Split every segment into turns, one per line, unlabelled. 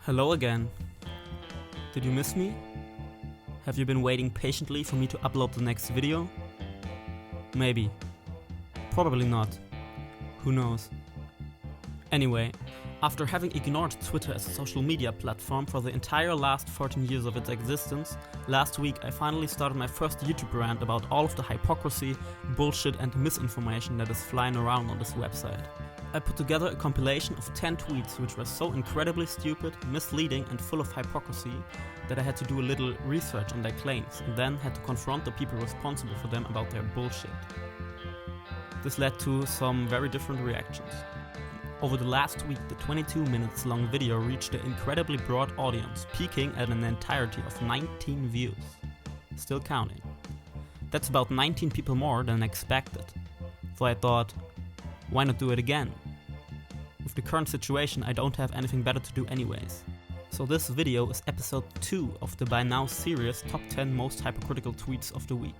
Hello again. Did you miss me? Have you been waiting patiently for me to upload the next video? Maybe. Probably not. Who knows? Anyway, after having ignored Twitter as a social media platform for the entire last 14 years of its existence, last week I finally started my first YouTube rant about all of the hypocrisy, bullshit and misinformation that is flying around on this website. I put together a compilation of 10 tweets which were so incredibly stupid, misleading and full of hypocrisy that I had to do a little research on their claims and then had to confront the people responsible for them about their bullshit. This led to some very different reactions. Over the last week, the 22 minutes long video reached an incredibly broad audience, peaking at an entirety of 19 views. Still counting. That's about 19 people more than expected. So I thought, why not do it again? With the current situation, I don't have anything better to do anyways. So this video is episode 2 of the by now serious top 10 most hypocritical tweets of the week.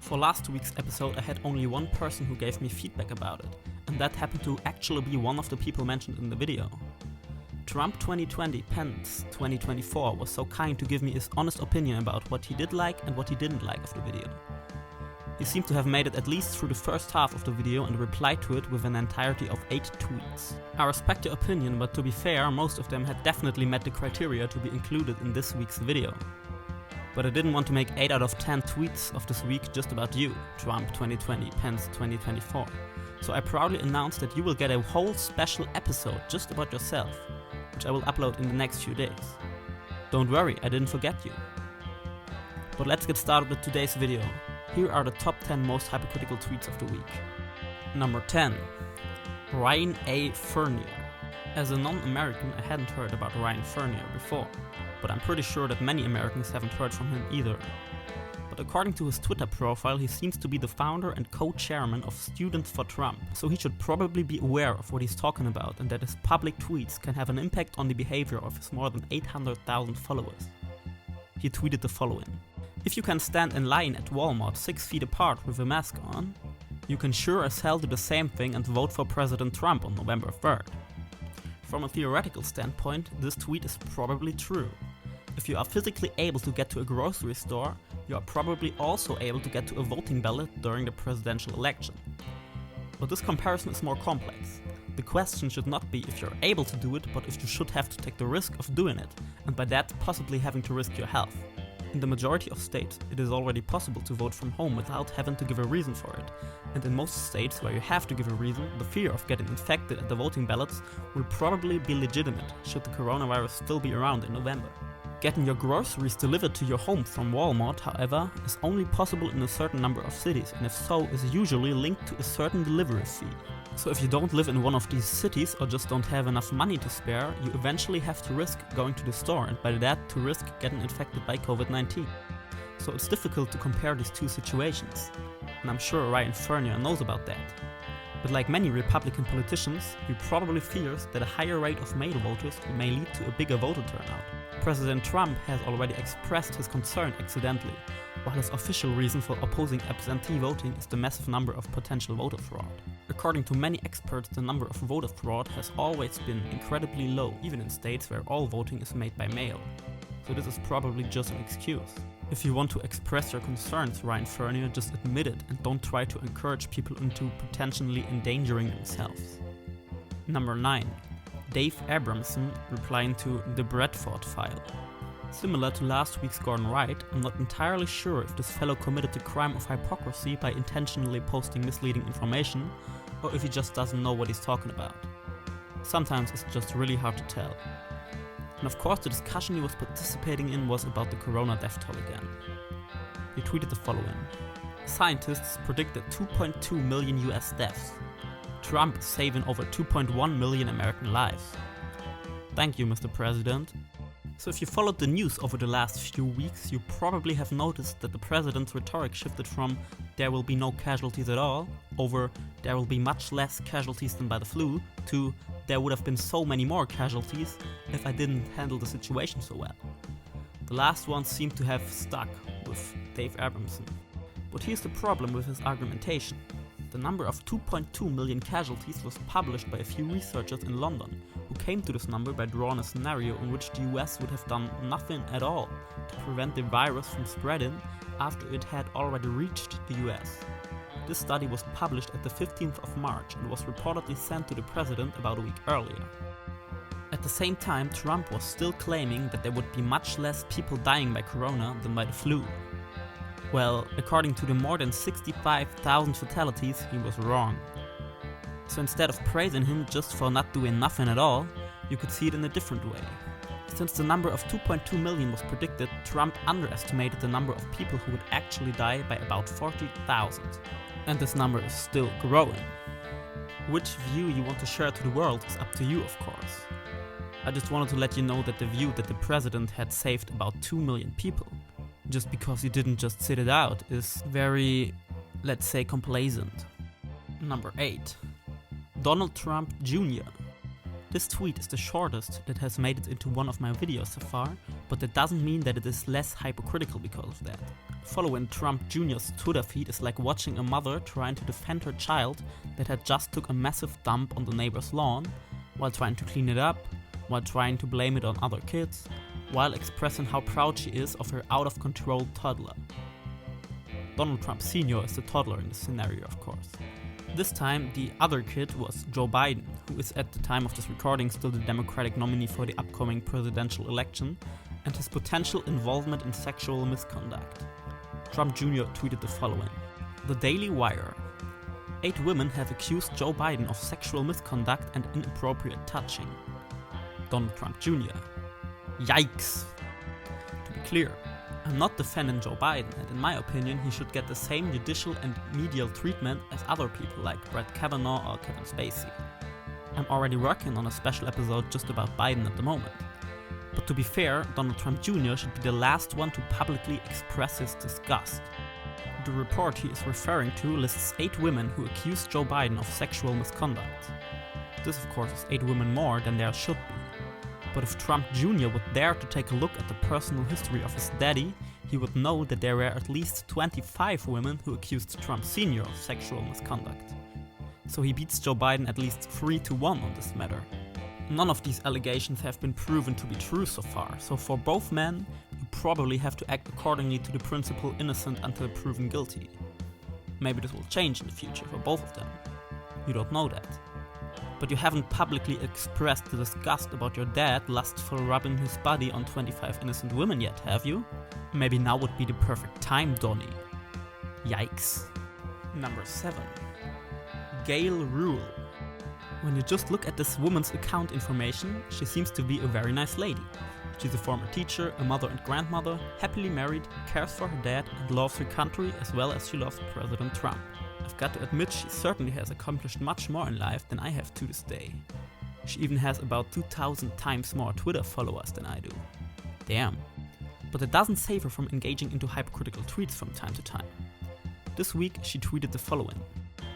For last week's episode I had only one person who gave me feedback about it, and that happened to actually be one of the people mentioned in the video. Trump 2020 Pence 2024 was so kind to give me his honest opinion about what he did like and what he didn't like of the video. He seemed to have made it at least through the first half of the video and replied to it with an entirety of 8 tweets. I respect your opinion, but to be fair, most of them had definitely met the criteria to be included in this week's video. But I didn't want to make 8 out of 10 tweets of this week just about you, Trump 2020, Pence 2024. So I proudly announced that you will get a whole special episode just about yourself, which I will upload in the next few days. Don't worry, I didn't forget you. But let's get started with today's video. Here are the top 10 most hypocritical tweets of the week. Number 10. Ryan A. Fernan. As a non-American, I hadn't heard about Ryan Fernan before, but I'm pretty sure that many Americans haven't heard from him either. But according to his Twitter profile, he seems to be the founder and co-chairman of Students for Trump, so he should probably be aware of what he's talking about and that his public tweets can have an impact on the behavior of his more than 800,000 followers. He tweeted the following. If you can stand in line at Walmart 6 feet apart with a mask on, you can sure as hell do the same thing and vote for President Trump on November 3rd. From a theoretical standpoint, this tweet is probably true. If you are physically able to get to a grocery store, you are probably also able to get to a voting ballot during the presidential election. But this comparison is more complex. The question should not be if you're able to do it, but if you should have to take the risk of doing it, and by that possibly having to risk your health. In the majority of states, it is already possible to vote from home without having to give a reason for it, and in most states where you have to give a reason, the fear of getting infected at the voting ballots will probably be legitimate should the coronavirus still be around in November. Getting your groceries delivered to your home from Walmart, however, is only possible in a certain number of cities, and if so, is usually linked to a certain delivery fee. So if you don't live in one of these cities or just don't have enough money to spare, you eventually have to risk going to the store and by that to risk getting infected by COVID-19. So it's difficult to compare these two situations, and I'm sure Ryan Fernan knows about that. But like many Republican politicians, he probably fears that a higher rate of mail voters may lead to a bigger voter turnout. President Trump has already expressed his concern accidentally, while his official reason for opposing absentee voting is the massive number of potential voter fraud. According to many experts, the number of voter fraud has always been incredibly low, even in states where all voting is made by mail. So this is probably just an excuse. If you want to express your concerns, Ryan Fernan, just admit it and don't try to encourage people into potentially endangering themselves. Number 9. Dave Abramson replying to the Bradford file. Similar to last week's Gordon Wright, I'm not entirely sure if this fellow committed the crime of hypocrisy by intentionally posting misleading information, or if he just doesn't know what he's talking about. Sometimes it's just really hard to tell. And of course the discussion he was participating in was about the corona death toll again. He tweeted the following. Scientists predicted 2.2 million US deaths. Trump is saving over 2.1 million American lives. Thank you, Mr. President. So if you followed the news over the last few weeks, you probably have noticed that the president's rhetoric shifted from "there will be no casualties at all" over "there will be much less casualties than by the flu" to "there would have been so many more casualties if I didn't handle the situation so well." The last one seemed to have stuck with Dave Abramson. But here's the problem with his argumentation. The number of 2.2 million casualties was published by a few researchers in London, who came to this number by drawing a scenario in which the US would have done nothing at all to prevent the virus from spreading after it had already reached the US. This study was published at the 15th of March and was reportedly sent to the president about a week earlier. At the same time, Trump was still claiming that there would be much less people dying by corona than by the flu. Well, according to the more than 65,000 fatalities, he was wrong. So instead of praising him just for not doing nothing at all, you could see it in a different way. Since the number of 2.2 million was predicted, Trump underestimated the number of people who would actually die by about 40,000. And this number is still growing. Which view you want to share to the world is up to you, of course. I just wanted to let you know that the view that the president had saved about 2 million people, just because he didn't just sit it out, is very, let's say, complacent. Number 8. Donald Trump Jr. This tweet is the shortest that has made it into one of my videos so far, but that doesn't mean that it is less hypocritical because of that. Following Trump Jr.'s Twitter feed is like watching a mother trying to defend her child that had just took a massive dump on the neighbor's lawn, while trying to clean it up, while trying to blame it on other kids, while expressing how proud she is of her out-of-control toddler. Donald Trump Sr. is the toddler in this scenario, of course. This time, the other kid was Joe Biden, who is at the time of this recording still the Democratic nominee for the upcoming presidential election, and his potential involvement in sexual misconduct. Trump Jr. tweeted the following. The Daily Wire. 8 women have accused Joe Biden of sexual misconduct and inappropriate touching. Donald Trump Jr. Yikes! To be clear, I'm not defending Joe Biden, and in my opinion he should get the same judicial and medial treatment as other people like Brett Kavanaugh or Kevin Spacey. I'm already working on a special episode just about Biden at the moment. But to be fair, Donald Trump Jr. should be the last one to publicly express his disgust. The report he is referring to lists 8 women who accused Joe Biden of sexual misconduct. This of course is 8 women more than there should be. But if Trump Jr. would dare to take a look at the personal history of his daddy, he would know that there were at least 25 women who accused Trump Sr. of sexual misconduct. So he beats Joe Biden at least 3-1 on this matter. None of these allegations have been proven to be true so far, so for both men, you probably have to act accordingly to the principle innocent until proven guilty. Maybe this will change in the future for both of them. You don't know that. But you haven't publicly expressed the disgust about your dad lustful rubbing his body on 25 innocent women yet, have you? Maybe now would be the perfect time, Donnie. Yikes. Number 7. Gail Rule. When you just look at this woman's account information, she seems to be a very nice lady. She's a former teacher, a mother and grandmother, happily married, cares for her dad and loves her country as well as she loves President Trump. I've got to admit she certainly has accomplished much more in life than I have to this day. She even has about 2,000 times more Twitter followers than I do. Damn. But it doesn't save her from engaging into hypocritical tweets from time to time. This week she tweeted the following.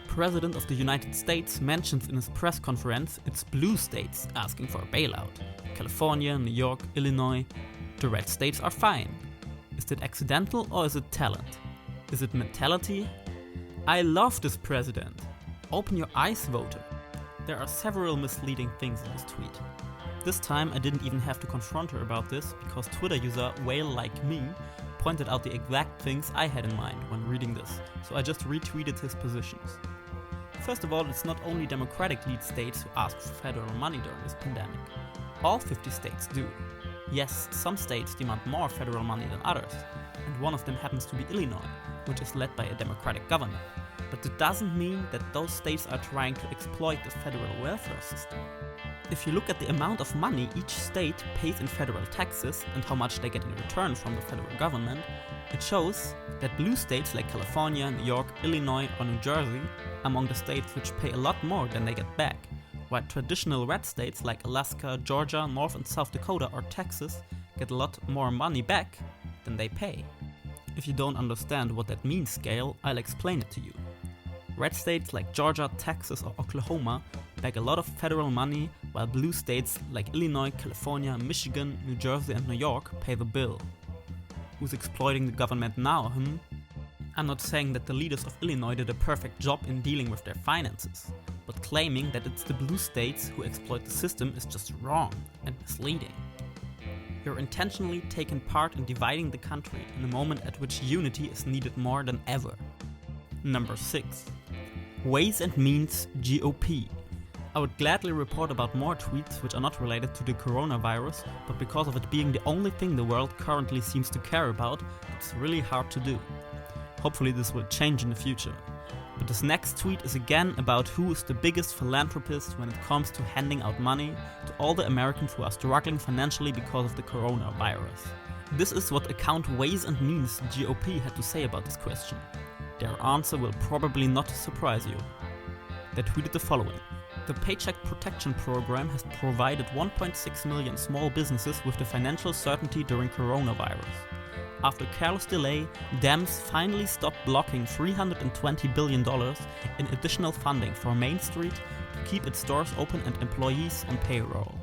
President of the United States mentions in his press conference it's blue states asking for a bailout. California, New York, Illinois. The red states are fine. Is it accidental or is it talent? Is it mentality? I love this president. Open your eyes, voter. There are several misleading things in this tweet. This time I didn't even have to confront her about this because Twitter user Whale Like Me pointed out the exact things I had in mind when reading this, so I just retweeted his positions. First of all, it's not only Democratic lead states who ask for federal money during this pandemic. All 50 states do. Yes, some states demand more federal money than others, and one of them happens to be Illinois, which is led by a Democratic governor. But it doesn't mean that those states are trying to exploit the federal welfare system. If you look at the amount of money each state pays in federal taxes and how much they get in return from the federal government, it shows that blue states like California, New York, Illinois or New Jersey are among the states which pay a lot more than they get back, while traditional red states like Alaska, Georgia, North and South Dakota or Texas get a lot more money back than they pay. If you don't understand what that means, Gail, I'll explain it to you. Red states like Georgia, Texas or Oklahoma bag a lot of federal money, while blue states like Illinois, California, Michigan, New Jersey and New York pay the bill. Who's exploiting the government now, I'm not saying that the leaders of Illinois did a perfect job in dealing with their finances, but claiming that it's the blue states who exploit the system is just wrong and misleading. You're intentionally taking part in dividing the country in a moment at which unity is needed more than ever. Number 6. Ways and Means GOP. I would gladly report about more tweets which are not related to the coronavirus, but because of it being the only thing the world currently seems to care about, it's really hard to do. Hopefully this will change in the future. But this next tweet is again about who is the biggest philanthropist when it comes to handing out money to all the Americans who are struggling financially because of the coronavirus. This is what account Ways and Means GOP had to say about this question. Their answer will probably not surprise you. They tweeted the following. The Paycheck Protection Program has provided 1.6 million small businesses with the financial certainty during coronavirus. After careless delay, Dems finally stopped blocking $320 billion in additional funding for Main Street to keep its stores open and employees on payroll.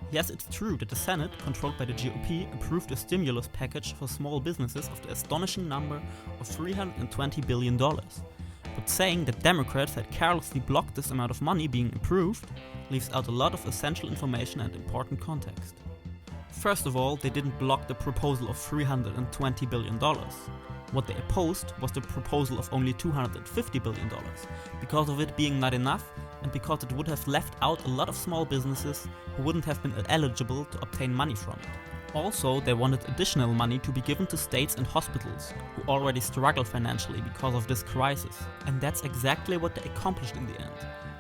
Yes, it's true that the Senate, controlled by the GOP, approved a stimulus package for small businesses of the astonishing number of $320 billion. But saying that Democrats had carelessly blocked this amount of money being approved leaves out a lot of essential information and important context. First of all, they didn't block the proposal of $320 billion. What they opposed was the proposal of only $250 billion, because of it being not enough and because it would have left out a lot of small businesses who wouldn't have been eligible to obtain money from it. Also, they wanted additional money to be given to states and hospitals, who already struggle financially because of this crisis. And that's exactly what they accomplished in the end.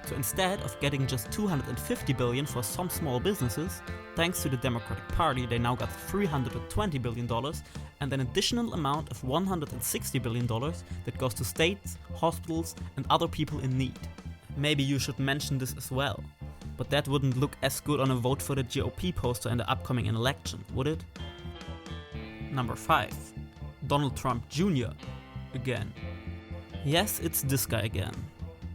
So instead of getting just $250 billion for some small businesses, thanks to the Democratic Party, they now got $320 billion and an additional amount of $160 billion that goes to states, hospitals, and other people in need. Maybe you should mention this as well, but that wouldn't look as good on a vote for the GOP poster in the upcoming election, would it? Number 5. Donald Trump Jr. Again. Yes, it's this guy again.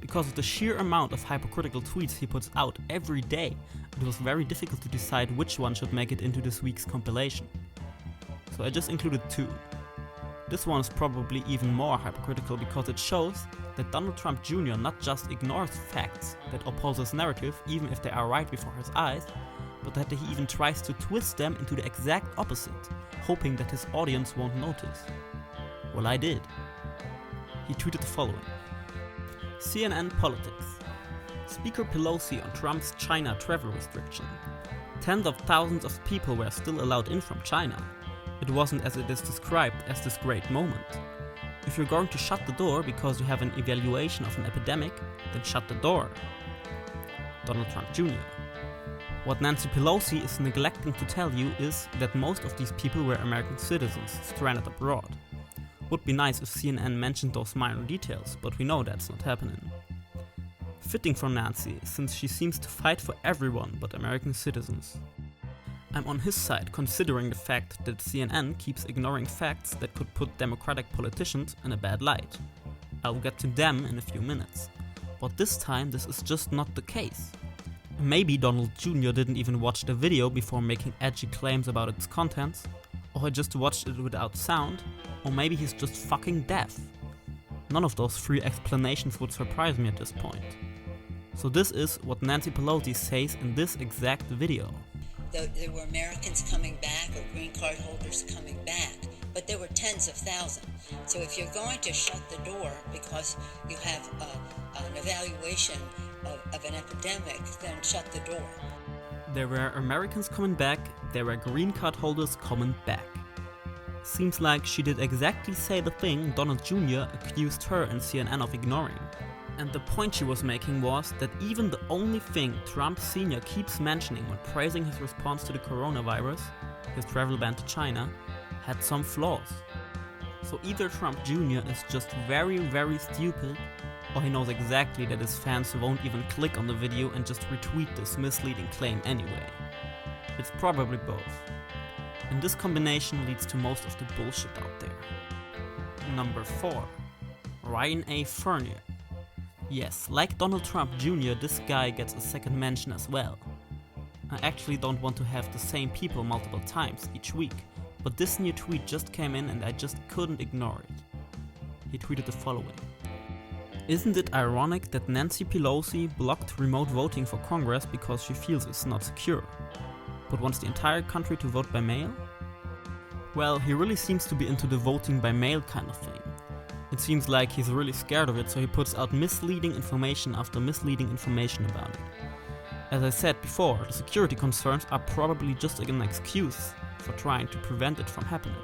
Because of the sheer amount of hypocritical tweets he puts out every day, it was very difficult to decide which one should make it into this week's compilation. So I just included 2. This one is probably even more hypocritical because it shows that Donald Trump Jr. not just ignores facts that oppose his narrative even if they are right before his eyes, but that he even tries to twist them into the exact opposite, hoping that his audience won't notice. Well, I did. He tweeted the following. CNN Politics. Speaker Pelosi on Trump's China travel restriction. Tens of thousands of people were still allowed in from China. It wasn't as it is described as this great moment. If you're going to shut the door because you have an evaluation of an epidemic, then shut the door. Donald Trump Jr. What Nancy Pelosi is neglecting to tell you is that most of these people were American citizens stranded abroad. Would be nice if CNN mentioned those minor details, but we know that's not happening. Fitting for Nancy, since she seems to fight for everyone but American citizens. I'm on his side considering the fact that CNN keeps ignoring facts that could put Democratic politicians in a bad light. I'll get to them in a few minutes. But this time this is just not the case. Maybe Donald Jr. didn't even watch the video before making edgy claims about its contents, or he just watched it without sound, or maybe he's just fucking deaf. None of those 3 explanations would surprise me at this point. So this is what Nancy Pelosi says in this exact video.
There were Americans coming back or green card holders coming back, but there were tens of thousands. So if you're going to shut the door because you have an evaluation of an epidemic, then shut the door.
There were Americans coming back, there were green card holders coming back. Seems like she did exactly say the thing Donald Jr. accused her and CNN of ignoring. And the point she was making was that even the only thing Trump Sr. keeps mentioning when praising his response to the coronavirus, his travel ban to China, had some flaws. So either Trump Jr. is just very, very stupid, or he knows exactly that his fans won't even click on the video and just retweet this misleading claim anyway. It's probably both. And this combination leads to most of the bullshit out there. Number 4. Ryan A. Fernan. Yes, like Donald Trump Jr., this guy gets a second mention as well. I actually don't want to have the same people multiple times each week, but this new tweet just came in and I just couldn't ignore it. he tweeted the following. Isn't it ironic that Nancy Pelosi blocked remote voting for Congress because she feels it's not secure, but wants the entire country to vote by mail? Well, he really seems to be into the voting by mail kind of thing. It seems like he's really scared of it, so he puts out misleading information after misleading information about it. As I said before, the security concerns are probably just an excuse for trying to prevent it from happening.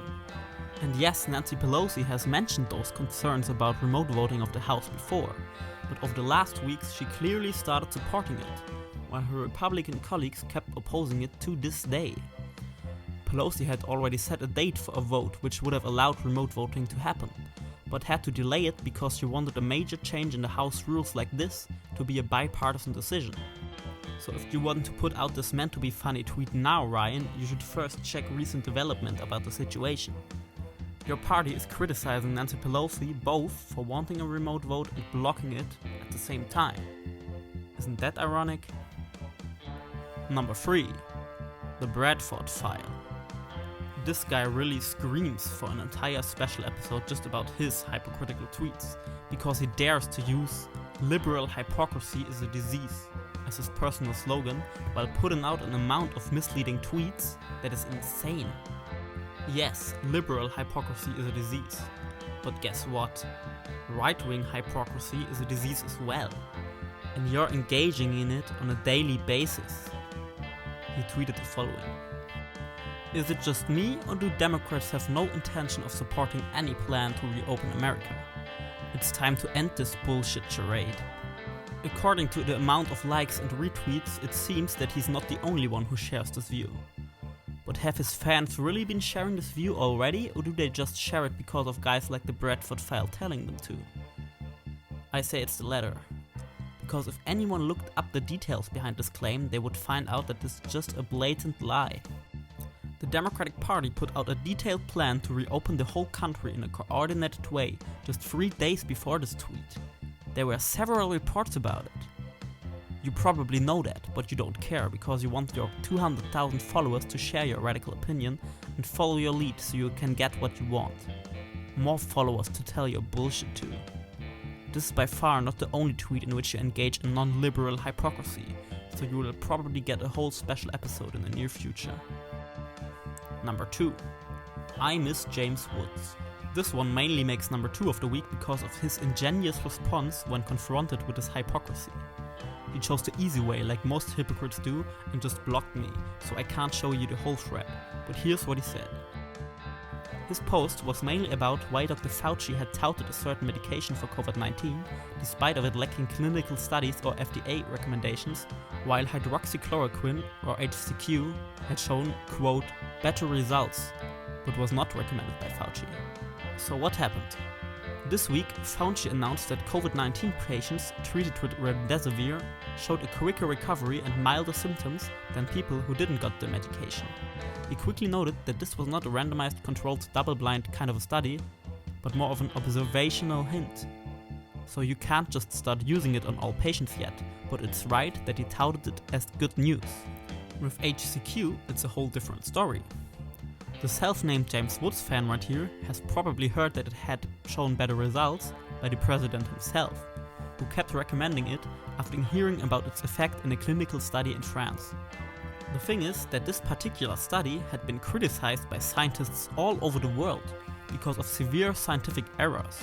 And yes, Nancy Pelosi has mentioned those concerns about remote voting of the House before, but over the last weeks she clearly started supporting it, while her Republican colleagues kept opposing it to this day. Pelosi had already set a date for a vote which would have allowed remote voting to happen, but had to delay it because she wanted a major change in the House rules like this to be a bipartisan decision. So if you want to put out this meant to be funny tweet now, Ryan, you should first check recent development about the situation. Your party is criticizing Nancy Pelosi both for wanting a remote vote and blocking it at the same time. Isn't that ironic? Number 3. The Bradford file. This guy really screams for an entire special episode just about his hypocritical tweets, because he dares to use "liberal hypocrisy is a disease" as his personal slogan, while putting out an amount of misleading tweets that is insane. Yes, liberal hypocrisy is a disease, but guess what? Right-wing hypocrisy is a disease as well, and you're engaging in it on a daily basis. He tweeted the following. Is it just me, or do Democrats have no intention of supporting any plan to reopen America? It's time to end this bullshit charade. According to the amount of likes and retweets, it seems that he's not the only one who shares this view. But have his fans really been sharing this view already, or do they just share it because of guys like the Bradford file telling them to? I say it's the latter. Because if anyone looked up the details behind this claim, they would find out that this is just a blatant lie. The Democratic Party put out a detailed plan to reopen the whole country in a coordinated way just 3 days before this tweet. There were several reports about it. You probably know that, but you don't care because you want your 200,000 followers to share your radical opinion and follow your lead so you can get what you want. More followers to tell your bullshit to. This is by far not the only tweet in which you engage in non-liberal hypocrisy, so you will probably get a whole special episode in the near future. Number 2. I miss James Woods. This one mainly makes number 2 of the week because of his ingenious response when confronted with his hypocrisy. He chose the easy way like most hypocrites do and just blocked me, so I can't show you the whole thread, but here's what he said. His post was mainly about why Dr. Fauci had touted a certain medication for COVID-19, despite of it lacking clinical studies or FDA recommendations, while hydroxychloroquine, or HCQ, had shown, quote, better results, but was not recommended by Fauci. So what happened? This week, Fauci announced that COVID-19 patients treated with remdesivir showed a quicker recovery and milder symptoms than people who didn't get the medication. He quickly noted that this was not a randomized controlled double-blind kind of a study, but more of an observational hint. So you can't just start using it on all patients yet, but it's right that he touted it as good news. With HCQ, it's a whole different story. The self-named James Woods fan right here has probably heard that it had shown better results by the president himself, who kept recommending it after hearing about its effect in a clinical study in France. The thing is that this particular study had been criticized by scientists all over the world because of severe scientific errors.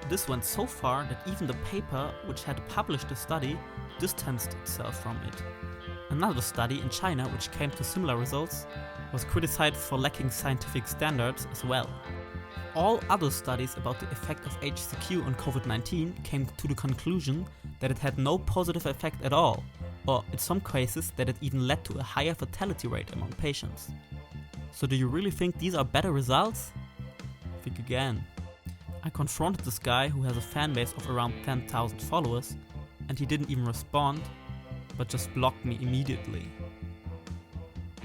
This went so far that even the paper which had published the study distanced itself from it. Another study in China which came to similar results was criticized for lacking scientific standards as well. All other studies about the effect of HCQ on COVID-19 came to the conclusion that it had no positive effect at all, or in some cases that it even led to a higher fatality rate among patients. So do you really think these are better results? Think again. I confronted this guy who has a fanbase of around 10,000 followers, and he didn't even respond, but just blocked me immediately.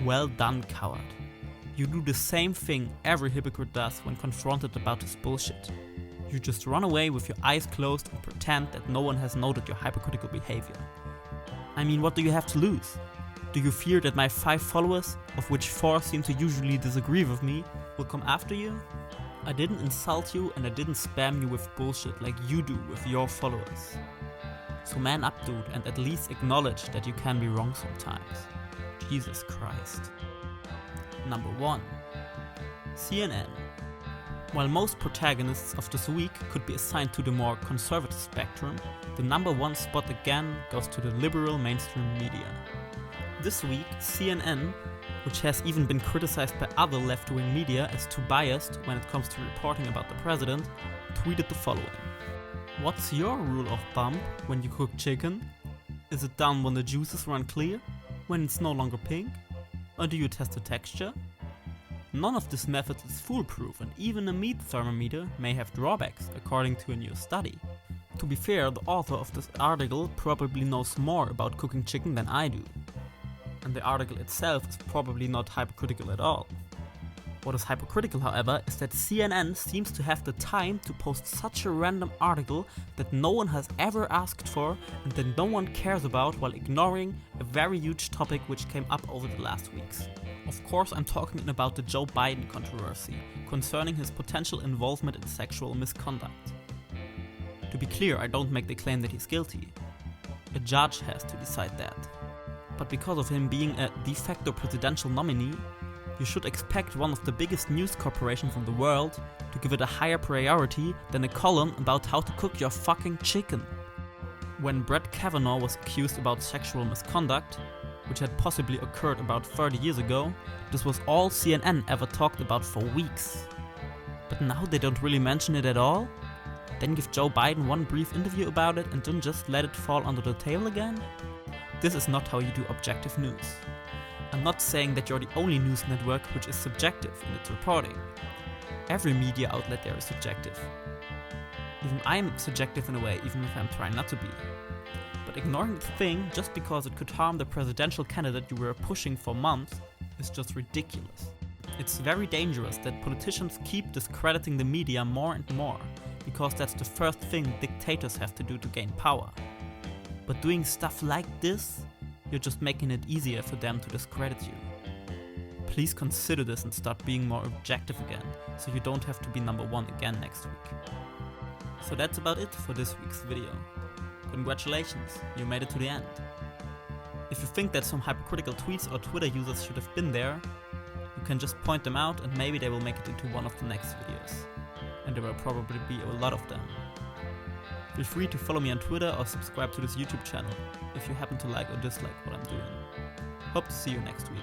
Well done, coward. You do the same thing every hypocrite does when confronted about this bullshit. You just run away with your eyes closed and pretend that no one has noted your hypocritical behavior. I mean, what do you have to lose? Do you fear that my 5 followers, of which 4 seem to usually disagree with me, will come after you? I didn't insult you and I didn't spam you with bullshit like you do with your followers. So man up, dude, and at least acknowledge that you can be wrong sometimes. Jesus Christ. Number 1. CNN. While most protagonists of this week could be assigned to the more conservative spectrum, the number 1 spot again goes to the liberal mainstream media. This week, CNN, which has even been criticized by other left-wing media as too biased when it comes to reporting about the president, tweeted the following. What's your rule of thumb when you cook chicken? Is it done when the juices run clear? When it's no longer pink? Or do you test the texture? None of these methods is foolproof, and even a meat thermometer may have drawbacks, according to a new study. To be fair, the author of this article probably knows more about cooking chicken than I do. And the article itself is probably not hypocritical at all. What is hypocritical, however, is that CNN seems to have the time to post such a random article that no one has ever asked for and that no one cares about, while ignoring a very huge topic which came up over the last weeks. Of course, I'm talking about the Joe Biden controversy concerning his potential involvement in sexual misconduct. To be clear, I don't make the claim that he's guilty. A judge has to decide that. But because of him being a de facto presidential nominee, you should expect one of the biggest news corporations in the world to give it a higher priority than a column about how to cook your fucking chicken. When Brett Kavanaugh was accused about sexual misconduct, which had possibly occurred about 30 years ago, this was all CNN ever talked about for weeks. But now they don't really mention it at all? Then give Joe Biden one brief interview about it and then just let it fall under the table again? This is not how you do objective news. I'm not saying that you're the only news network which is subjective in its reporting. Every media outlet there is subjective. Even I'm subjective in a way, even if I'm trying not to be. But ignoring the thing just because it could harm the presidential candidate you were pushing for months is just ridiculous. It's very dangerous that politicians keep discrediting the media more and more, because that's the first thing dictators have to do to gain power. But doing stuff like this, you're just making it easier for them to discredit you. Please consider this and start being more objective again, so you don't have to be number 1 again next week. So that's about it for this week's video. Congratulations, you made it to the end. If you think that some hypocritical tweets or Twitter users should have been there, you can just point them out and maybe they will make it into one of the next videos. And there will probably be a lot of them. Feel free to follow me on Twitter or subscribe to this YouTube channel if you happen to like or dislike what I'm doing. Hope to see you next week.